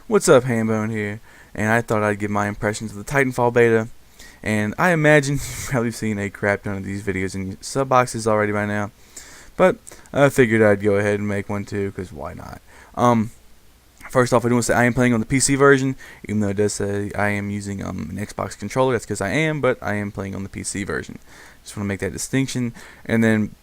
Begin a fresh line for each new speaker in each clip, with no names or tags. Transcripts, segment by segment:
What's up, Hambone here, and I thought I'd give my impressions of the Titanfall beta, and I imagine you've probably seen a crap ton of these videos in your sub boxes already by now, but I figured I'd go ahead and make one too, because why not? First off, I do want to say I am playing on the PC version, even though it does say I am using an Xbox controller. That's because I am, but I am playing on the PC version. Just want to make that distinction, and then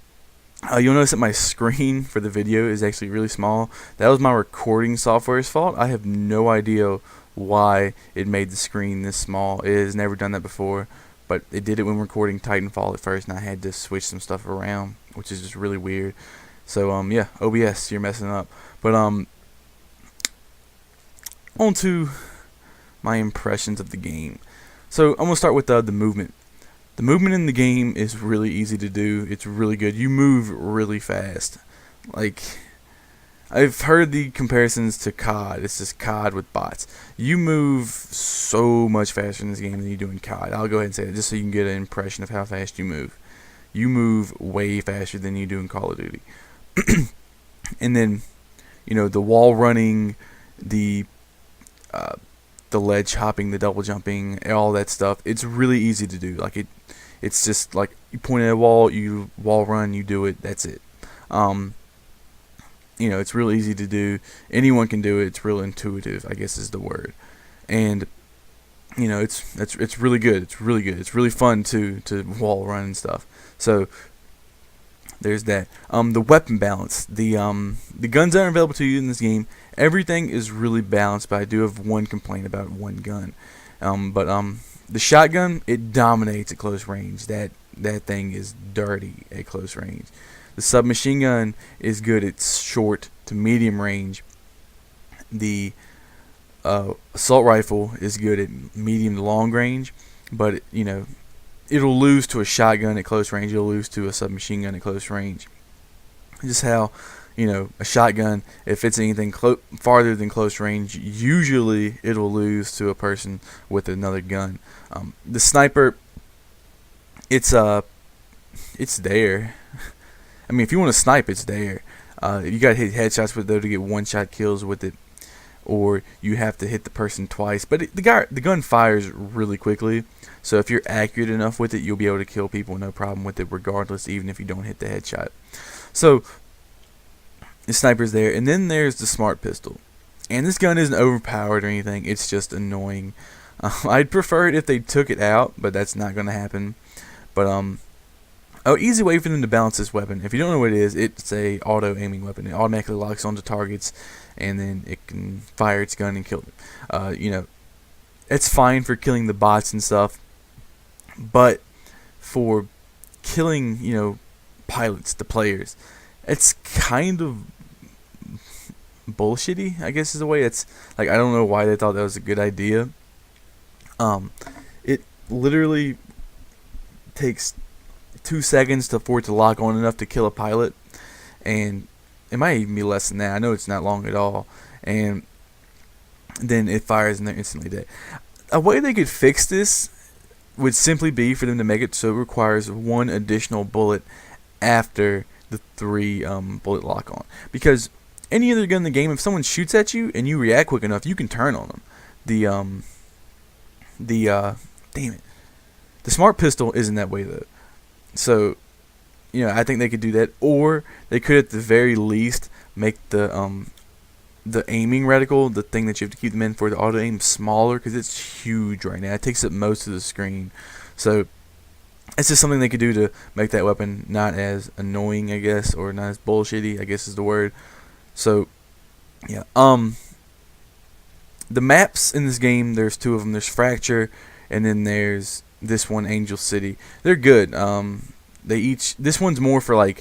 you'll notice that my screen for the video is actually really small. That was my recording software's fault. I have no idea why it made the screen this small. It has never done that before, but it did it when recording Titanfall at first, and I had to switch some stuff around, which is just really weird. So yeah, OBS, you're messing up. But on to my impressions of the game. So I'm gonna start with the movement. The movement in the game is really easy to do. It's really good. You move really fast. Like, I've heard the comparisons to COD. It's just COD with bots. You move so much faster in this game than you do in COD. I'll go ahead and say that just so you can get an impression of how fast you move. You move way faster than you do in Call of Duty. And then, the wall running, the ledge hopping, the double jumping, all that stuff. It's really easy to do. It's just like you point at a wall, you wall run, you do it. That's it. It's real easy to do. Anyone can do it. It's real intuitive, I guess is the word. And it's really good. It's really good. It's really fun to wall run and stuff. So there's that. The weapon balance. The guns that are available to you in this game, everything is really balanced, but I do have one complaint about one gun. The shotgun, it dominates at close range. That thing is dirty at close range. The submachine gun is good at short to medium range. The assault rifle is good at medium to long range, but it'll lose to a shotgun at close range. It'll lose to a submachine gun at close range. Just how a shotgun, if it's anything farther than close range, usually it'll lose to a person with another gun. The sniper, it's there. I mean, if you want to snipe, it's there. You gotta hit headshots with it though to get one-shot kills with it, or you have to hit the person twice. But the gun fires really quickly, so if you're accurate enough with it, you'll be able to kill people no problem with it, regardless, even if you don't hit the headshot. So the sniper's there, and then there's the smart pistol. And this gun isn't overpowered or anything, it's just annoying. I'd prefer it if they took it out, but that's not going to happen. But easy way for them to balance this weapon. If you don't know what it is, it's a auto aiming weapon. It automatically locks onto targets, and then it can fire its gun and kill them. It's fine for killing the bots and stuff, but for killing, pilots, the players, it's kind of bullshitty, I guess is the way. It's like, I don't know why they thought that was a good idea. It literally takes 2 seconds for it to lock on enough to kill a pilot, and it might even be less than that. I know it's not long at all, and then it fires and they're instantly dead. A way they could fix this would simply be for them to make it so it requires one additional bullet after the 3 bullet lock on, because any other gun in the game, if someone shoots at you and you react quick enough, you can turn on them. Damn it, the smart pistol isn't that way though. So I think they could do that, or they could at the very least make the aiming reticle, the thing that you have to keep them in for the auto aim, smaller, because it's huge right now. It takes up most of the screen. So it's just something they could do to make that weapon not as annoying, I guess, or not as bullshitty, I guess is the word. So yeah, the maps in this game, there's 2 of them. There's Fracture, and then there's this one, Angel City. They're good. This one's more for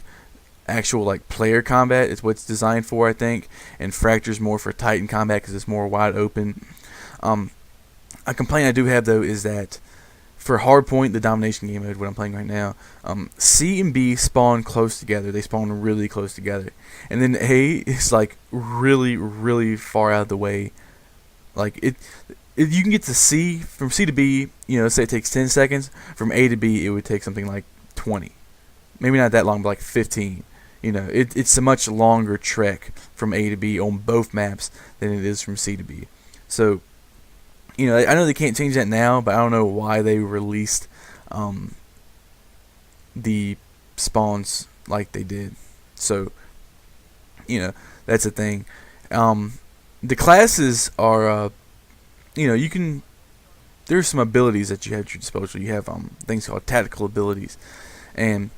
actual player combat. It's what it's designed for, I think, and Fracture's more for Titan combat because it's more wide open. A complaint I do have though is that for Hardpoint, the domination game mode, what I'm playing right now, C and B spawn close together. They spawn really close together, and then A is really, really far out of the way. You can get to C, from C to B, say it takes 10 seconds. From A to B, it would take something like 20. Maybe not that long, but 15. It's a much longer trek from A to B on both maps than it is from C to B. So, I know they can't change that now, but I don't know why they released um, the spawns like they did. So, that's a thing. Um, the classes are, you can. There's some abilities that you have at your disposal. You have things called tactical abilities, and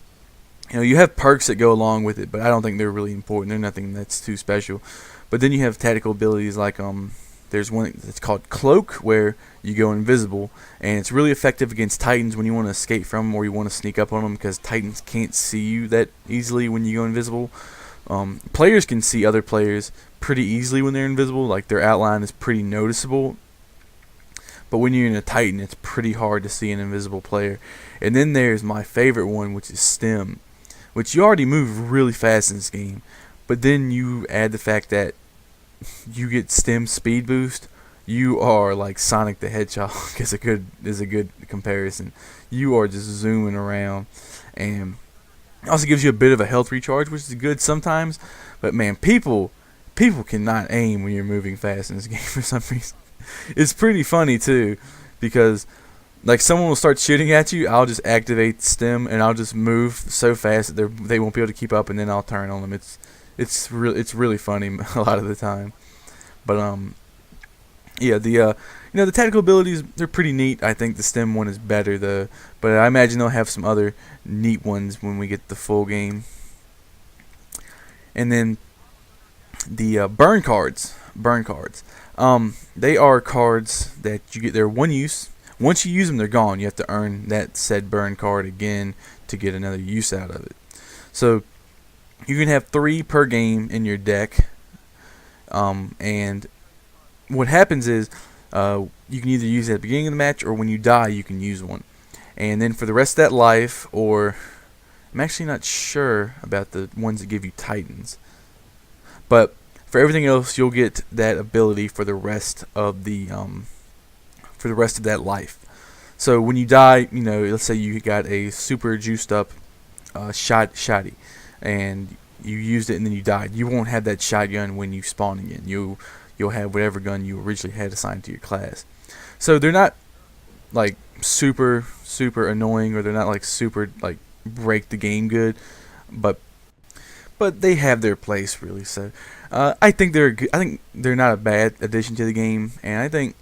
you have perks that go along with it, but I don't think they're really important. They're nothing that's too special. But then you have tactical abilities like there's one that's called Cloak, where you go invisible, and it's really effective against Titans when you want to escape from them or you want to sneak up on them, because Titans can't see you that easily when you go invisible. Players can see other players pretty easily when they're invisible, like their outline is pretty noticeable. But when you're in a Titan, it's pretty hard to see an invisible player. And then there's my favorite one, which is Stem, which you already move really fast in this game. But then you add the fact that you get Stem speed boost. You are like Sonic the Hedgehog is a good comparison. You are just zooming around, and it also gives you a bit of a health recharge, which is good sometimes. But man, people cannot aim when you're moving fast in this game for some reason. It's pretty funny too, because like someone will start shooting at you, I'll just activate Stem and I'll just move so fast that they won't be able to keep up, and then I'll turn on them. It's really funny a lot of the time. But yeah, the tactical abilities, they're pretty neat. I think the Stem one is better though, but I imagine they'll have some other neat ones when we get the full game. And then the burn cards. They are cards that you get. They're one use. Once you use them, they're gone. You have to earn that said burn card again to get another use out of it. So you can have 3 per game in your deck. And what happens is you can either use it at the beginning of the match, or when you die, you can use one. And then for the rest of that life, or I'm actually not sure about the ones that give you Titans, but for everything else, you'll get that ability for the rest of that life. So when you die, let's say you got a super juiced up shotty, and you used it and then you died. You won't have that shotgun when you spawn again. You'll have whatever gun you originally had assigned to your class. So they're not like super annoying, or they're not like super like break the game good, but they have their place really. So I think they're good. I think they're not a bad addition to the game, and I think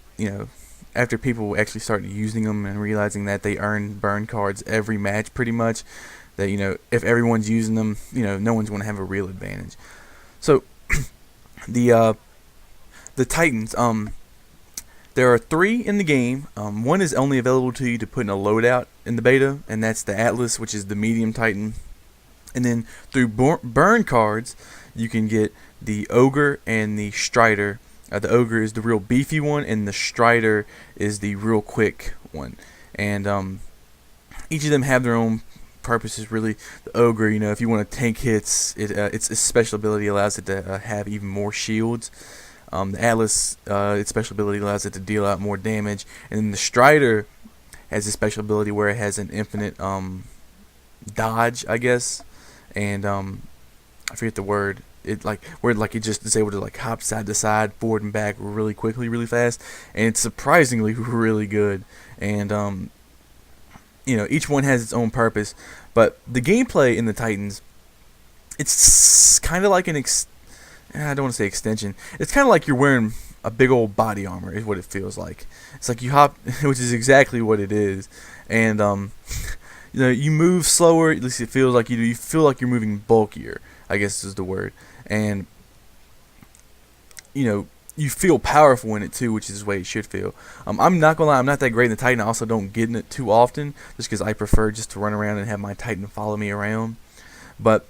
after people actually start using them and realizing that they earn burn cards every match pretty much, that if everyone's using them, no one's going to have a real advantage. So the Titans, there are 3 in the game. One is only available to you to put in a loadout in the beta, and that's the Atlas, which is the medium Titan. And then through burn cards, you can get the Ogre and the Strider. The Ogre is the real beefy one, and the Strider is the real quick one. And each of them have their own purposes, really. The Ogre, if you want to tank hits, its special ability allows it to have even more shields. The Atlas, its special ability allows it to deal out more damage. And then the Strider has a special ability where it has an infinite dodge, I guess. And I forget the word. It just is able to like hop side to side, forward and back really quickly, really fast, and it's surprisingly really good. And each one has its own purpose, but the gameplay in the Titans, it's kind of like I don't want to say extension. It's kind of like you're wearing a big old body armor, is what it feels like. It's like you hop, which is exactly what it is, and you move slower. At least it feels like you do. You feel like you're moving bulkier, I guess is the word. And you feel powerful in it too, which is the way it should feel. I'm not gonna lie, I'm not that great in the Titan. I also don't get in it too often, just because I prefer just to run around and have my Titan follow me around. But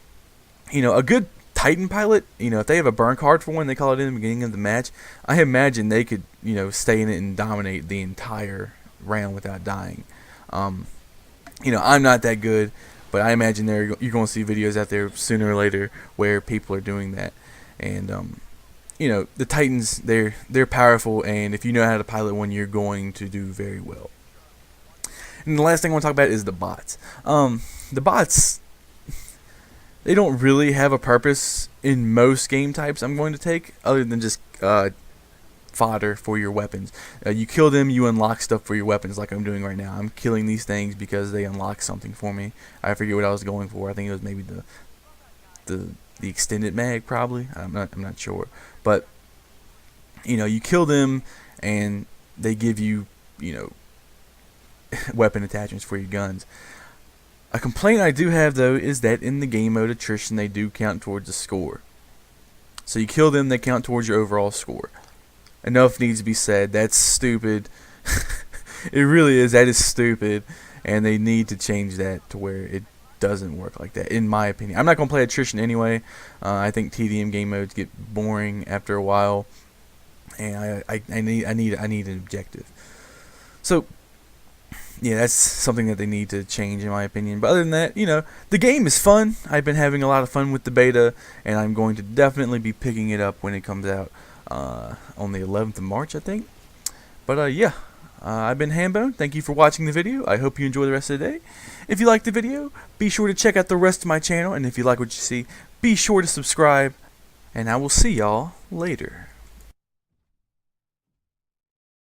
a good Titan pilot, if they have a burn card for one, they call it in the beginning of the match, I imagine they could stay in it and dominate the entire round without dying. I'm not that good, but I imagine you're going to see videos out there sooner or later where people are doing that. And the Titans, they're powerful, and if you know how to pilot one, you're going to do very well. And the last thing I want to talk about is the bots. The bots, they don't really have a purpose in most game types I'm going to take, other than just fodder for your weapons. You kill them, you unlock stuff for your weapons, like I'm doing right now. I'm killing these things because they unlock something for me. I forget what I was going for. I think it was maybe the extended mag, probably. I'm not sure, but you kill them and they give you weapon attachments for your guns. A complaint I do have, though, is that in the game mode attrition, they do count towards the score. So you kill them, they count towards your overall score. Enough needs to be said. That's stupid. It really is. That is stupid. And they need to change that to where it doesn't work like that, in my opinion. I'm not going to play attrition anyway. I think TDM game modes get boring after a while. And I need an objective. So yeah, that's something that they need to change, in my opinion. But other than that, the game is fun. I've been having a lot of fun with the beta, and I'm going to definitely be picking it up when it comes out on the 11th of March, I think. But yeah, I've been Hambone. Thank you for watching the video. I hope you enjoy the rest of the day. If you liked the video, be sure to check out the rest of my channel, and if you like what you see, be sure to subscribe, and I will see y'all later.